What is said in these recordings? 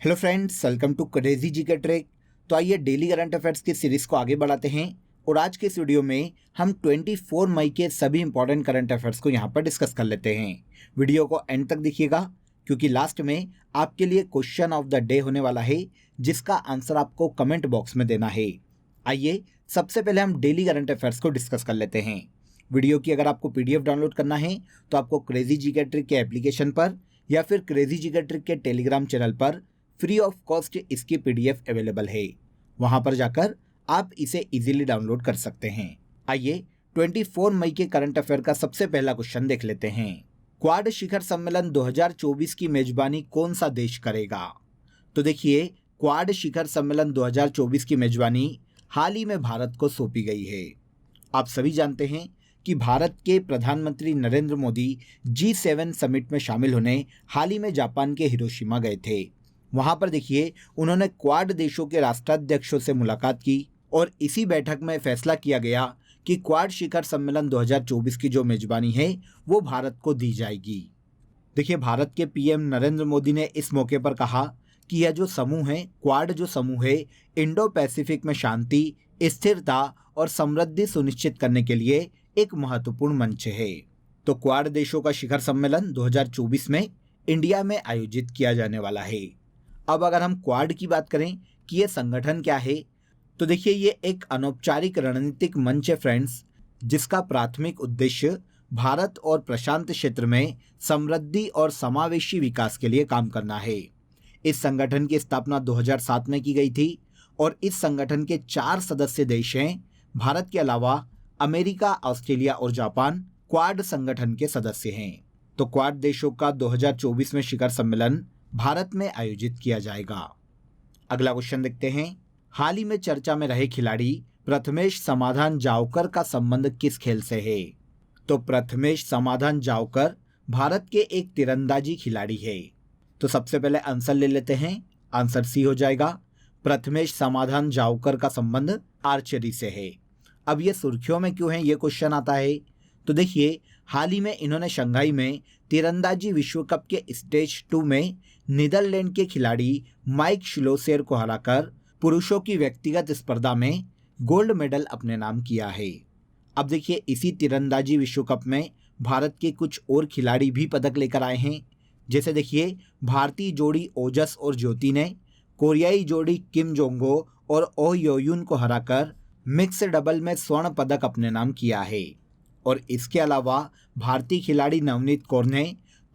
Hello friends, welcome to crazy G K trick. तो आइए daily current affairs की series को आगे बढ़ाते हैं और आज के इस वीडियो में हम 24 मई के सभी इंपॉर्टेंट करंट अफेयर्स को यहाँ पर डिस्कस कर लेते हैं। वीडियो को एंड तक देखिएगा क्योंकि लास्ट में आपके लिए क्वेश्चन ऑफ द डे होने वाला है जिसका आंसर आपको कमेंट बॉक्स में देना है। आइए सबसे पहले हम डेली करंट अफेयर्स को डिस्कस कर लेते हैं। वीडियो की अगर आपको PDF डाउनलोड करना है तो आपको क्रेजी जी के ट्रिक के एप्लीकेशन पर या फिर क्रेजी जी के ट्रिक के टेलीग्राम चैनल पर फ्री ऑफ कॉस्ट इसकी PDF अवेलेबल है। वहां पर जाकर आप इसे इजीली डाउनलोड कर सकते हैं। आइए 24 मई के करंट अफेयर का सबसे पहला क्वेश्चन देख लेते हैं। क्वाड शिखर सम्मेलन 2024 की मेजबानी कौन सा देश करेगा? तो देखिए, क्वाड शिखर सम्मेलन 2024 की मेजबानी हाल ही में भारत को सौंपी गई है। आप सभी जानते हैं कि भारत के प्रधानमंत्री नरेंद्र मोदी G7 समिट में शामिल होने हाल ही में जापान के हिरोशिमा गए थे। वहां पर देखिए, उन्होंने क्वाड देशों के राष्ट्राध्यक्षों से मुलाकात की और इसी बैठक में फैसला किया गया कि क्वाड शिखर सम्मेलन 2024 की जो मेजबानी है वो भारत को दी जाएगी। देखिए, भारत के PM नरेंद्र मोदी ने इस मौके पर कहा कि यह जो समूह है, क्वाड जो समूह है, इंडो पैसिफिक में शांति, स्थिरता और समृद्धि सुनिश्चित करने के लिए एक महत्वपूर्ण मंच है। तो क्वाड देशों का शिखर सम्मेलन 2024 में इंडिया में आयोजित किया जाने वाला है। अब अगर हम क्वाड की बात करें कि ये संगठन क्या है, तो देखिए, ये एक अनौपचारिक रणनीतिक मंच है फ्रेंड्स, जिसका प्राथमिक उद्देश्य भारत और प्रशांत क्षेत्र में समृद्धि और समावेशी विकास के लिए काम करना है। इस संगठन की स्थापना 2007 में की गई थी और इस संगठन के 4 सदस्य देश हैं। भारत के अलावा अमेरिका, ऑस्ट्रेलिया और जापान क्वाड संगठन के सदस्य हैं। तो क्वाड देशों का 2024 में शिखर सम्मेलन भारत में आयोजित किया जाएगा। अगला क्वेश्चन देखते हैं। हाल ही में चर्चा में रहे खिलाड़ी प्रथमेश समाधान जावकर का संबंध किस खेल से है? तो प्रथमेश समाधान जावकर भारत के एक तीरंदाजी खिलाड़ी है। तो सबसे पहले आंसर ले लेते हैं। आंसर सी हो जाएगा। प्रथमेश समाधान जावकर का संबंध आर्चरी से है। अब ये सुर्खियों में क्यों है, ये क्वेश्चन आता है। तो देखिए, हाल ही में इन्होंने शंघाई में तीरंदाजी विश्व कप के स्टेज 2 में नीदरलैंड के खिलाड़ी माइक श्लोसेर को हराकर पुरुषों की व्यक्तिगत स्पर्धा में गोल्ड मेडल अपने नाम किया है। अब देखिए, इसी तीरंदाजी विश्व कप में भारत के कुछ और खिलाड़ी भी पदक लेकर आए हैं। जैसे देखिए, भारतीय जोड़ी ओजस और ज्योति ने कोरियाई जोड़ी किम जोंगो और ओ योयुन को हराकर मिक्स डबल में स्वर्ण पदक अपने नाम किया है। और इसके अलावा भारतीय खिलाड़ी नवनीत कौर ने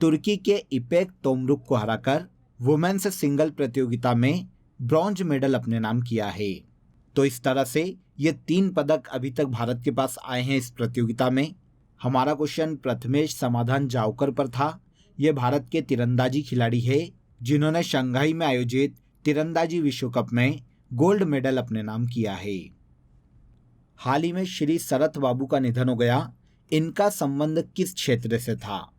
तुर्की के इपेक तोमरुक को हराकर वुमेन्स सिंगल प्रतियोगिता में ब्रॉन्ज मेडल अपने नाम किया है। तो इस तरह से ये 3 पदक अभी तक भारत के पास आए हैं इस प्रतियोगिता में। हमारा क्वेश्चन प्रथमेश समाधान जावकर पर था। ये भारत के तीरंदाजी खिलाड़ी है जिन्होंने शंघाई में आयोजित तीरंदाजी विश्व कप में गोल्ड मेडल अपने नाम किया है। हाल ही में श्री शरत बाबू का निधन हो गया। इनका संबंध किस क्षेत्र से था?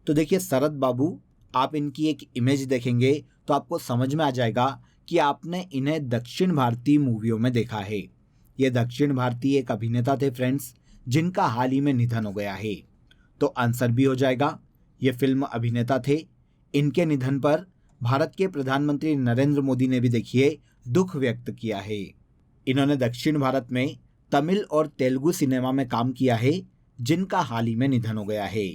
तो देखिए, शरत बाबू, आप इनकी एक इमेज देखेंगे तो आपको समझ में आ जाएगा कि आपने इन्हें दक्षिण भारतीय मूवियों में देखा है। ये दक्षिण भारतीय एक अभिनेता थे फ्रेंड्स, जिनका हाल ही में निधन हो गया है। तो आंसर भी हो जाएगा, ये फिल्म अभिनेता थे। इनके निधन पर भारत के प्रधानमंत्री नरेंद्र मोदी ने भी देखिए दुख व्यक्त किया है। इन्होंने दक्षिण भारत में तमिल और तेलुगु सिनेमा में काम किया है, जिनका हाल ही में निधन हो गया है।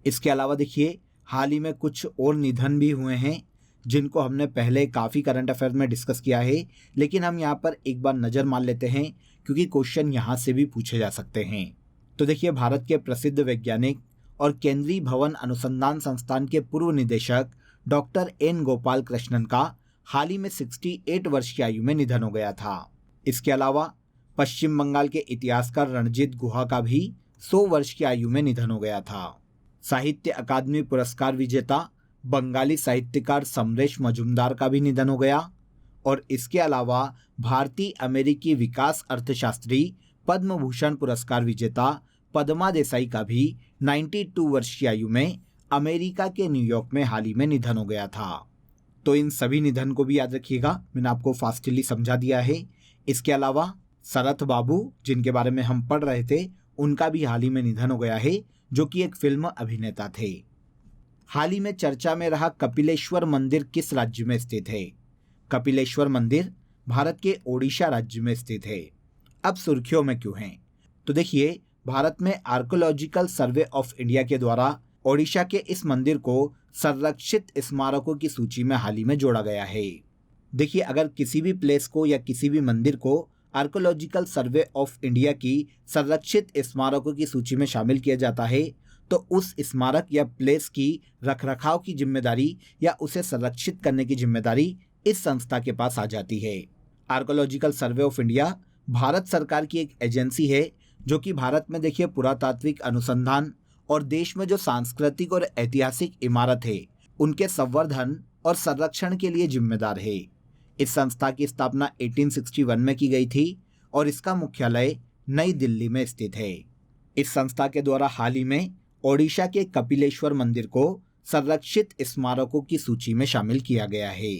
इसके अलावा देखिए, हाल ही में कुछ और निधन भी हुए हैं जिनको हमने पहले काफ़ी करंट अफेयर में डिस्कस किया है, लेकिन हम यहाँ पर एक बार नज़र मार लेते हैं क्योंकि क्वेश्चन यहाँ से भी पूछे जा सकते हैं। तो देखिए, भारत के प्रसिद्ध वैज्ञानिक और केंद्रीय भवन अनुसंधान संस्थान के पूर्व निदेशक डॉक्टर N गोपाल कृष्णन का हाल ही में 68 वर्ष की आयु में निधन हो गया था। इसके अलावा पश्चिम बंगाल के इतिहासकार रणजीत गुहा का भी 100 वर्ष की आयु में निधन हो गया था। साहित्य अकादमी पुरस्कार विजेता बंगाली साहित्यकार समरेश मजुमदार का भी निधन हो गया। और इसके अलावा भारतीय अमेरिकी विकास अर्थशास्त्री पद्म भूषण पुरस्कार विजेता पद्मा देसाई का भी 92 वर्ष की आयु में अमेरिका के न्यूयॉर्क में हाल ही में निधन हो गया था। तो इन सभी निधन को भी याद रखिएगा, मैंने आपको फास्टली समझा दिया है। इसके अलावा शरत बाबू, जिनके बारे में हम पढ़ रहे थे, उनका भी हाल ही में निधन हो गया है, जो कि एक फिल्म अभिनेता थे। हाल ही में चर्चा में रहा कपिलेश्वर मंदिर किस राज्य में स्थित है? कपिलेश्वर मंदिर भारत के ओडिशा राज्य में स्थित है। अब सुर्खियों में क्यों है? तो देखिए, भारत में आर्कोलॉजिकल सर्वे ऑफ इंडिया के द्वारा ओडिशा के इस मंदिर को संरक्षित स्मारकों की सूची में हाल ही में जोड़ा गया है। देखिए, अगर किसी भी प्लेस को या किसी भी मंदिर को आर्कोलॉजिकल सर्वे ऑफ इंडिया की संरक्षित स्मारकों की सूची में शामिल किया जाता है तो उस स्मारक या प्लेस की रखरखाव की जिम्मेदारी या उसे संरक्षित करने की जिम्मेदारी इस संस्था के पास आ जाती है। Archaeological survey of India Bharat सरकार की एक एजेंसी है जो कि भारत में देखिए पुरातात्विक अनुसंधान और देश में जो सांस्कृतिक और ऐतिहासिक इमारत है उनके संवर्धन और संरक्षण के लिए जिम्मेदार है। इस संस्था की स्थापना 1861 में की गई थी और इसका मुख्यालय नई दिल्ली में स्थित है। इस संस्था के द्वारा हाल ही में ओडिशा के कपिलेश्वर मंदिर को संरक्षित स्मारकों की सूची में शामिल किया गया है।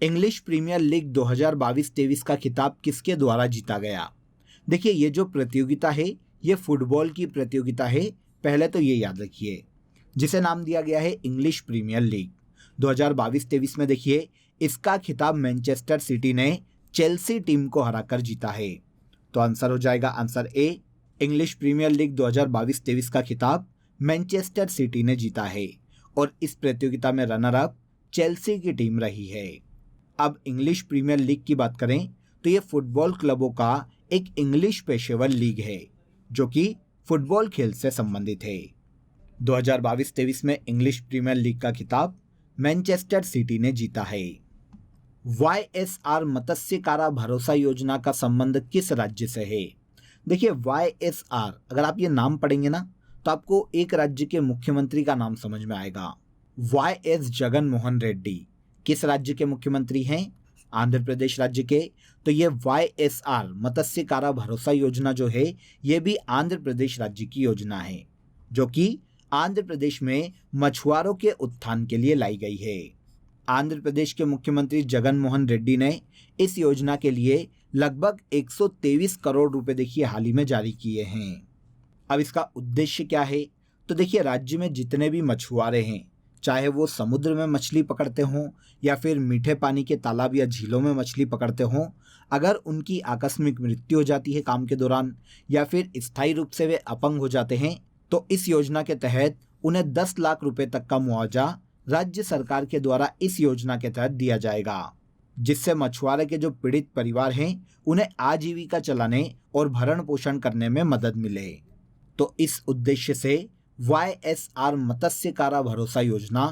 इंग्लिश प्रीमियर लीग 2022-23 का खिताब किसके द्वारा जीता गया? देखिए, ये जो प्रतियोगिता है ये फुटबॉल की प्रतियोगिता है, पहले तो ये याद रखिए, जिसे नाम दिया गया है इंग्लिश प्रीमियर लीग। 2022-23 में देखिए इसका खिताब मैनचेस्टर सिटी ने चेल्सी टीम को हराकर जीता है। तो आंसर हो जाएगा answer A, English Premier League 2022-23 का खिताब मैनचेस्टर सिटी ने जीता है और इस प्रतियोगिता में रनर अप चेल्सी की टीम रही है। अब इंग्लिश प्रीमियर लीग की बात करें तो ये फुटबॉल क्लबों का एक इंग्लिश पेशेवर लीग है जो कि फुटबॉल खेल से संबंधित है। 2022-23 में इंग्लिश प्रीमियर लीग का खिताब मैनचेस्टर सिटी ने जीता है। YSR मत्स्यकारा भरोसा योजना का संबंध किस राज्य से है? देखिए, YSR अगर आप ये नाम पढ़ेंगे ना तो आपको एक राज्य के मुख्यमंत्री का नाम समझ में आएगा। YS जगन मोहन रेड्डी किस राज्य के मुख्यमंत्री हैं? आंध्र प्रदेश राज्य के। तो ये YSR मत्स्यकारा भरोसा योजना जो है ये भी आंध्र प्रदेश राज्य की योजना है जो कि आंध्र प्रदेश में मछुआरों के उत्थान के लिए लाई गई है। आंध्र प्रदेश के मुख्यमंत्री जगन मोहन रेड्डी ने इस योजना के लिए लगभग 123 करोड़ रुपए देखिए हाल ही में जारी किए हैं। अब इसका उद्देश्य क्या है? तो देखिए, राज्य में जितने भी मछुआरे हैं, चाहे वो समुद्र में मछली पकड़ते हों या फिर मीठे पानी के तालाब या झीलों में मछली पकड़ते हों, अगर उनकी आकस्मिक मृत्यु हो जाती है काम के दौरान या फिर स्थायी रूप से वे अपंग हो जाते हैं तो इस योजना के तहत उन्हें 10 लाख रुपए तक का मुआवजा राज्य सरकार के द्वारा इस योजना के तहत दिया जाएगा, जिससे मछुआरे के जो पीड़ित परिवार हैं उन्हें आजीविका चलाने और भरण पोषण करने में मदद मिले। तो इस उद्देश्य से YSR मत्स्यकारा भरोसा योजना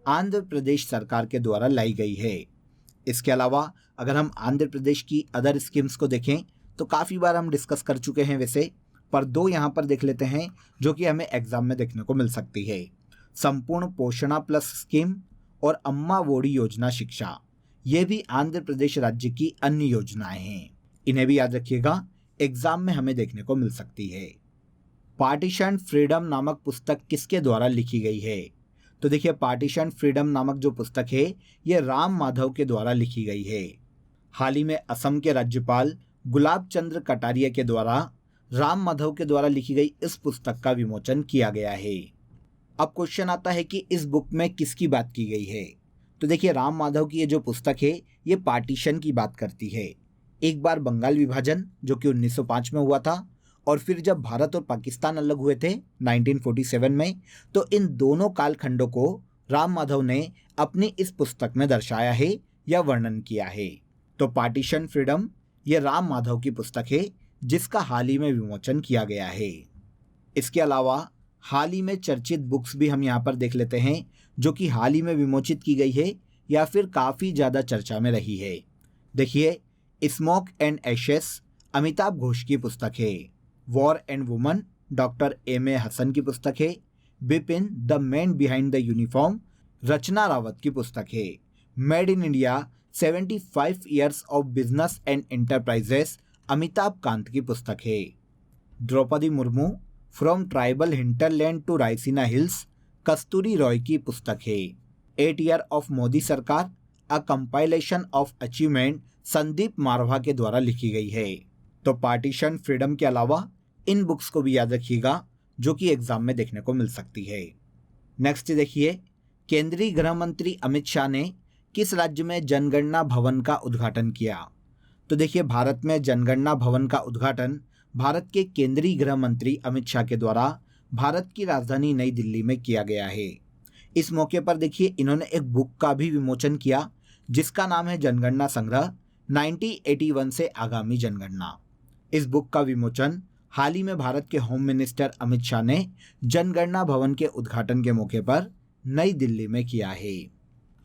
आंध्र प्रदेश सरकार के द्वारा लाई गई है। इसके अलावा अगर हम आंध्र प्रदेश की अदर स्कीम्स को देखें तो काफ़ी बार हम डिस्कस कर चुके हैं वैसे, पर दो यहाँ पर देख लेते हैं जो कि हमें एग्जाम में देखने को मिल सकती है। संपूर्ण पोषणा प्लस स्कीम और अम्मा वोडी योजना शिक्षा, ये भी आंध्र प्रदेश राज्य की अन्य योजनाएं हैं। इन्हें भी याद रखिएगा, एग्जाम में हमें देखने को मिल सकती है। पार्टीशन फ्रीडम नामक पुस्तक किसके द्वारा लिखी गई है? तो देखिए, पार्टीशन फ्रीडम नामक जो पुस्तक है ये राम माधव के द्वारा लिखी गई है। हाल ही में असम के राज्यपाल गुलाब चंद्र कटारिया के द्वारा राम माधव के द्वारा लिखी गई इस पुस्तक का विमोचन किया गया है। अब क्वेश्चन आता है कि इस बुक में किसकी बात की गई है? तो देखिए, राम माधव की ये जो पुस्तक है ये पार्टीशन की बात करती है। एक बार बंगाल विभाजन जो कि 1905 में हुआ था और फिर जब भारत और पाकिस्तान अलग हुए थे 1947 में, तो इन दोनों कालखंडों को राम माधव ने अपनी इस पुस्तक में दर्शाया है या वर्णन किया है। तो पार्टीशन फ्रीडम ये राम माधव की पुस्तक है जिसका हाल ही में विमोचन किया गया है। इसके अलावा हाल ही में चर्चित बुक्स भी हम यहाँ पर देख लेते हैं जो कि हाल ही में विमोचित की गई है या फिर काफ़ी ज़्यादा चर्चा में रही है। देखिए, smoke and ashes Amitav Ghosh की पुस्तक है। War and woman doctor M.A. Hasan की पुस्तक है। Bipin the man behind the uniform Rachna Rawat की पुस्तक है। Made in India 75 years of business and enterprises Amitabh Kant की पुस्तक है। Draupadi Murmu from tribal hinterland to Raisina hills Kasturi Roy की पुस्तक है। 8 year of Modi Sarkar a compilation of achievement Sandeep मारवा के द्वारा लिखी गई है। तो पार्टीशन फ्रीडम के अलावा इन बुक्स को भी याद रखिएगा जो कि एग्जाम में देखने को मिल सकती है। नेक्स्ट देखिए, केंद्रीय गृह मंत्री अमित शाह ने किस राज्य में जनगणना भवन का उद्घाटन किया? तो देखिए, भारत में जनगणना भवन का उद्घाटन भारत के केंद्रीय गृह मंत्री अमित शाह के द्वारा भारत की राजधानी नई दिल्ली में किया गया है। इस मौके पर देखिए, इन्होंने एक बुक का भी विमोचन किया जिसका नाम है जनगणना संग्रह 1981 से आगामी जनगणना। इस बुक का विमोचन हाल ही में भारत के होम मिनिस्टर अमित शाह ने जनगणना भवन के उद्घाटन के मौके पर नई दिल्ली में किया है।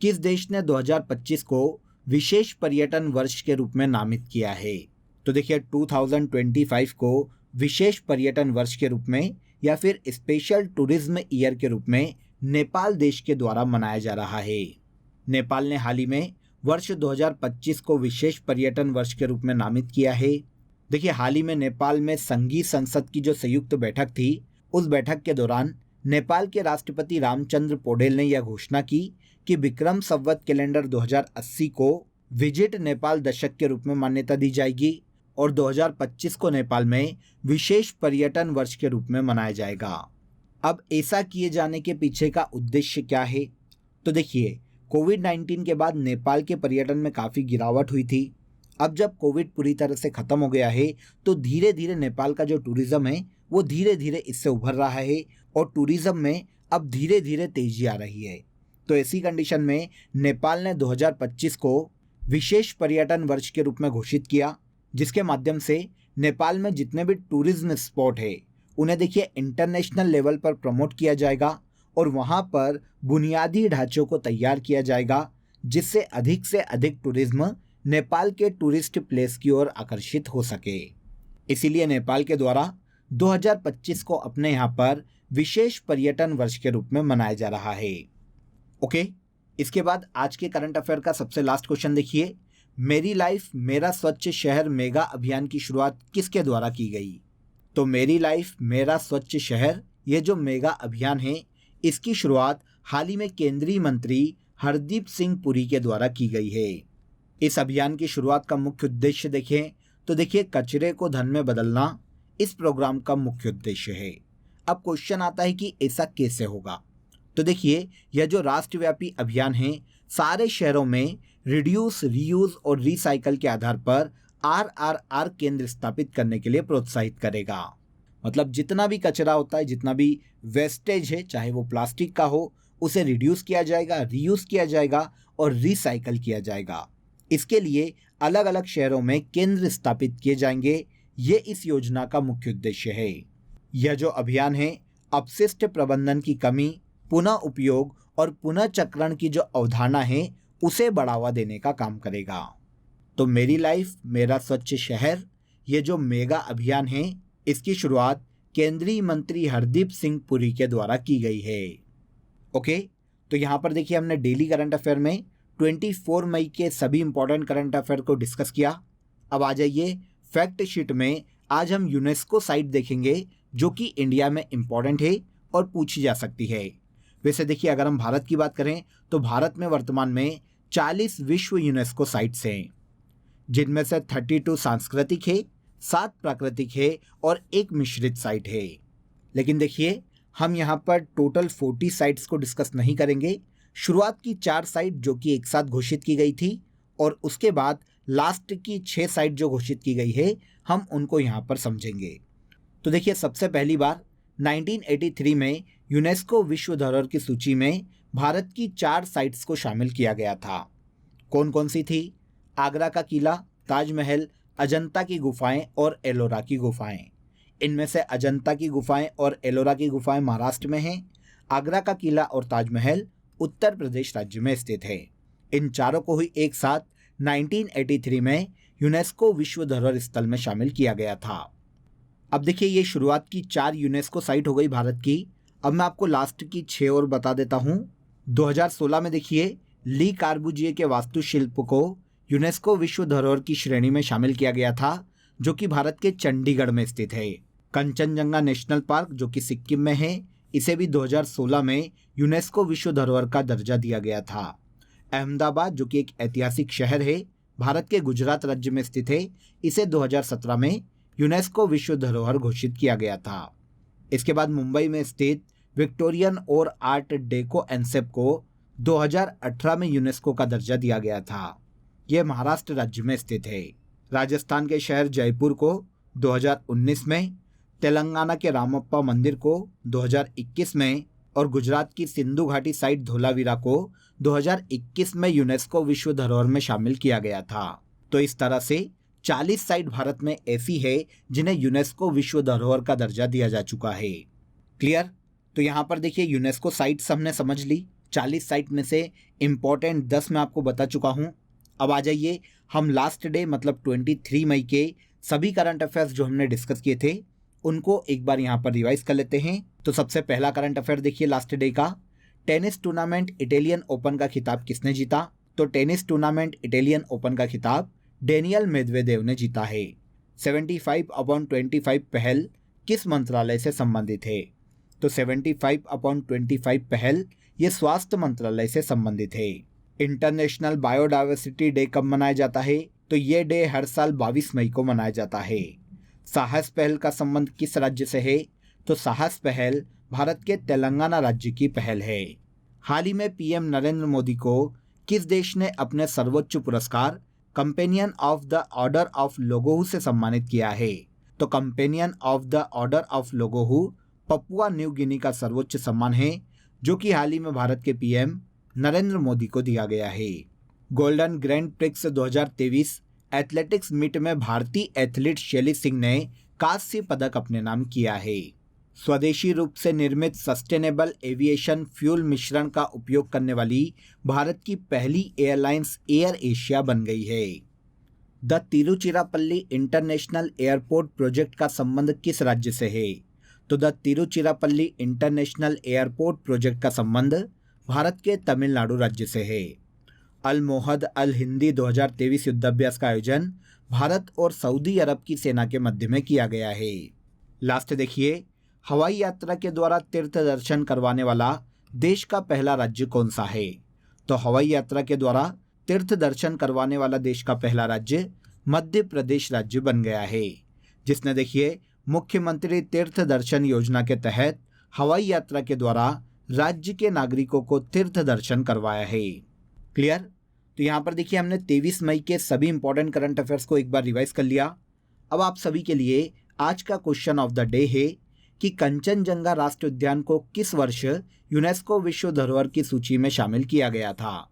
किस देश ने 2025 को विशेष पर्यटन वर्ष के रूप में नामित किया है? तो देखिए, 2025 को विशेष पर्यटन वर्ष के रूप में या फिर स्पेशल टूरिज्म ईयर के रूप में नेपाल देश के द्वारा मनाया जा रहा है। नेपाल ने हाल ही में वर्ष 2025 को विशेष पर्यटन वर्ष के रूप में नामित किया है। देखिए, हाल ही में नेपाल में संघीय संसद की जो संयुक्त बैठक थी, उस बैठक के दौरान नेपाल के राष्ट्रपति रामचंद्र पौडेल ने यह घोषणा की कि विक्रम संवत कैलेंडर 2080 को विजिट नेपाल दशक के रूप में मान्यता दी जाएगी और 2025 को नेपाल में विशेष पर्यटन वर्ष के रूप में मनाया जाएगा। अब ऐसा किए जाने के पीछे का उद्देश्य क्या है? तो देखिए, कोविड-19 के बाद नेपाल के पर्यटन में काफ़ी गिरावट हुई थी। अब जब कोविड पूरी तरह से ख़त्म हो गया है तो धीरे धीरे नेपाल का जो टूरिज़्म है वो धीरे धीरे इससे उभर रहा है और टूरिज़्म में अब धीरे धीरे तेज़ी आ रही है। तो ऐसी कंडीशन में नेपाल ने 2025 को विशेष पर्यटन वर्ष के रूप में घोषित किया, जिसके माध्यम से नेपाल में जितने भी टूरिज्म स्पॉट है उन्हें देखिए इंटरनेशनल लेवल पर प्रमोट किया जाएगा और वहाँ पर बुनियादी ढांचों को तैयार किया जाएगा, जिससे अधिक टूरिज्म नेपाल के टूरिस्ट प्लेस की ओर आकर्षित हो सके। इसीलिए नेपाल के द्वारा 2025 को अपने यहाँ पर विशेष पर्यटन वर्ष के रूप में मनाया जा रहा है। ओके, इसके बाद आज के करंट अफेयर का सबसे लास्ट क्वेश्चन देखिए, मेरी लाइफ मेरा स्वच्छ शहर मेगा अभियान की शुरुआत किसके द्वारा की गई? तो मेरी लाइफ मेरा स्वच्छ शहर, ये जो मेगा अभियान है, इसकी शुरुआत हाल ही में केंद्रीय मंत्री हरदीप सिंह पुरी के द्वारा की गई है। इस अभियान की शुरुआत का मुख्य उद्देश्य देखें तो देखिए, कचरे को धन में बदलना इस प्रोग्राम का मुख्य उद्देश्य है। अब क्वेश्चन आता है कि ऐसा कैसे होगा? तो देखिए, यह जो राष्ट्रव्यापी अभियान है सारे शहरों में रिड्यूस, रीयूज और रिसाइकल के आधार पर RRR केंद्र स्थापित करने के लिए प्रोत्साहित करेगा। मतलब जितना भी कचरा होता है, जितना भी वेस्टेज है, चाहे वो प्लास्टिक का हो, उसे रिड्यूस किया जाएगा, रीयूज किया जाएगा और रिसाइकल किया जाएगा। इसके लिए अलग अलग शहरों में केंद्र स्थापित किए जाएंगे। ये इस योजना का मुख्य उद्देश्य है। यह जो अभियान है अपशिष्ट प्रबंधन की कमी, पुनः उपयोग और पुनः चक्रण की जो अवधारणा है उसे बढ़ावा देने का काम करेगा। तो मेरी लाइफ मेरा स्वच्छ शहर, ये जो मेगा अभियान है, इसकी शुरुआत केंद्रीय मंत्री हरदीप सिंह पुरी के द्वारा की गई है। ओके, तो यहाँ पर देखिए, हमने डेली करंट अफेयर में 24 मई के सभी इंपॉर्टेंट करंट अफेयर को डिस्कस किया। अब आ जाइए फैक्ट शीट में। आज हम यूनेस्को साइट देखेंगे जो कि इंडिया में इम्पॉर्टेंट है और पूछी जा सकती है। वैसे देखिए, अगर हम भारत की बात करें तो भारत में वर्तमान में 40 विश्व यूनेस्को साइट्स हैं, जिनमें से 32 सांस्कृतिक है, 7 प्राकृतिक है और 1 मिश्रित साइट है। लेकिन देखिए, हम यहाँ पर टोटल 40 साइट्स को डिस्कस नहीं करेंगे। शुरुआत की 4 साइट जो कि एक साथ घोषित की गई थी और उसके बाद लास्ट की 6 साइट जो घोषित की गई है, हम उनको यहाँ पर समझेंगे। तो देखिए, सबसे पहली बार 1983 में यूनेस्को विश्व धरोहर की सूची में भारत की 4 साइट्स को शामिल किया गया था। कौन कौन सी थी? आगरा का किला, ताजमहल, अजंता की गुफाएं और एलोरा की गुफाएं। इनमें से अजंता की गुफाएं और एलोरा की गुफाएं महाराष्ट्र में हैं। आगरा का किला और ताजमहल उत्तर प्रदेश राज्य में स्थित है। इन चारों को ही एक साथ 1983 में यूनेस्को विश्व धरोहर स्थल में शामिल किया गया था। अब देखिए, ये शुरुआत की 4 यूनेस्को साइट हो गई भारत की। अब मैं आपको लास्ट की 6 और बता देता हूँ। 2016 में देखिए, ली कार्बुजिए के वास्तुशिल्प को यूनेस्को विश्व धरोहर की श्रेणी में शामिल किया गया था, जो कि भारत के चंडीगढ़ में स्थित है। कंचनजंगा नेशनल पार्क जो कि सिक्किम में है, इसे भी 2016 में यूनेस्को विश्व धरोहर का दर्जा दिया गया था। अहमदाबाद जो कि एक ऐतिहासिक शहर है, भारत के गुजरात राज्य में स्थित है, इसे 2017 में यूनेस्को विश्व धरोहर घोषित किया गया था। इसके बाद मुंबई में स्थित विक्टोरियन और आर्ट डेको एनसेप को 2018 में यूनेस्को का दर्जा दिया गया था। यह महाराष्ट्र राज्य में स्थित है। राजस्थान के शहर जयपुर को 2019 में, तेलंगाना के रामप्पा मंदिर को 2021 में और गुजरात की सिंधु घाटी साइट धोलावीरा को 2021 में यूनेस्को विश्व धरोहर में शामिल किया गया था। तो इस तरह से 40 साइट भारत में ऐसी है जिन्हें यूनेस्को विश्व धरोहर का दर्जा दिया जा चुका है। क्लियर? तो यहाँ पर देखिए यूनेस्को साइट्स हमने समझ ली। 40 साइट में से इम्पोर्टेंट 10 मैं आपको बता चुका हूँ। अब आ जाइए हम लास्ट डे मतलब 23 मई के सभी करंट अफेयर्स जो हमने डिस्कस किए थे उनको एक बार यहाँ पर रिवाइज कर लेते हैं। तो सबसे पहला करंट अफेयर देखिए लास्ट डे का, टेनिस टूर्नामेंट इटालियन ओपन का खिताब किसने जीता? तो टेनिस टूर्नामेंट इटालियन ओपन का खिताब डेनियल मेदवेदेव ने जीता है। 75/25 पहल किस मंत्रालय से संबंधित है? तो 75/25 पहल ये स्वास्थ्य मंत्रालय से संबंधित है। इंटरनेशनल बायोडायवर्सिटी डे कब मनाया जाता है? तो ये डे हर साल 22 मई को मनाया जाता है। साहस पहल का संबंध किस राज्य से है? तो साहस पहल भारत के तेलंगाना राज्य की पहल है। हाल ही में पीएम नरेंद्र मोदी को किस देश ने अपने सर्वोच्च पुरस्कार companion of the order of लोगोहू से सम्मानित किया है? तो companion of the order of लोगोहू Papua New Guinea का सर्वोच्च सम्मान है जो कि हाल ही में भारत के पीएम नरेंद्र मोदी को दिया गया है। Golden Grand Prix 2023 athletics meet में भारतीय एथलीट शैली सिंह ने कांस्य पदक अपने नाम किया है। स्वदेशी रूप से निर्मित सस्टेनेबल एविएशन फ्यूल मिश्रण का उपयोग करने वाली भारत की पहली एयरलाइंस एयर एशिया बन गई है। The Tiruchirappalli international airport project का संबंध किस राज्य से है? तो the Tiruchirappalli international airport project का संबंध भारत के तमिलनाडु राज्य से है। अल मोहद अल हिंदी 2023 युद्धाभ्यास का आयोजन भारत और सऊदी अरब की सेना के मध्य में किया गया है। लास्ट देखिए, हवाई यात्रा के द्वारा तीर्थ दर्शन करवाने वाला देश का पहला राज्य कौन सा है? तो हवाई यात्रा के द्वारा तीर्थ दर्शन करवाने वाला देश का पहला राज्य मध्य प्रदेश राज्य बन गया है, जिसने देखिए मुख्यमंत्री तीर्थ दर्शन योजना के तहत हवाई यात्रा के द्वारा राज्य के नागरिकों को तीर्थ दर्शन करवाया है। क्लियर? तो यहाँ पर देखिए हमने 23 मई के सभी इंपॉर्टेंट करंट अफेयर्स को एक बार रिवाइज कर लिया। अब आप सभी के लिए आज का क्वेश्चन ऑफ द डे है कि कंचनजंगा राष्ट्रीय उद्यान को किस वर्ष यूनेस्को विश्व धरोहर की सूची में शामिल किया गया था?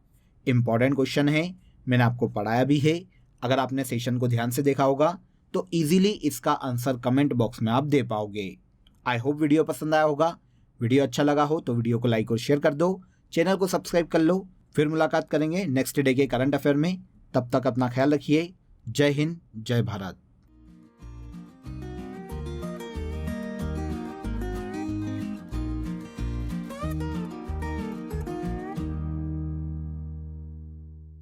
इंपॉर्टेंट क्वेश्चन है, मैंने आपको पढ़ाया भी है। अगर आपने सेशन को ध्यान से देखा होगा तो इजीली इसका आंसर कमेंट बॉक्स में आप दे पाओगे। आई होप वीडियो पसंद आया होगा। वीडियो अच्छा लगा हो तो वीडियो को लाइक और शेयर कर दो, चैनल को सब्सक्राइब कर लो। फिर मुलाकात करेंगे नेक्स्ट डे के करंट अफेयर में। तब तक अपना ख्याल रखिए। जय हिंद, जय भारत।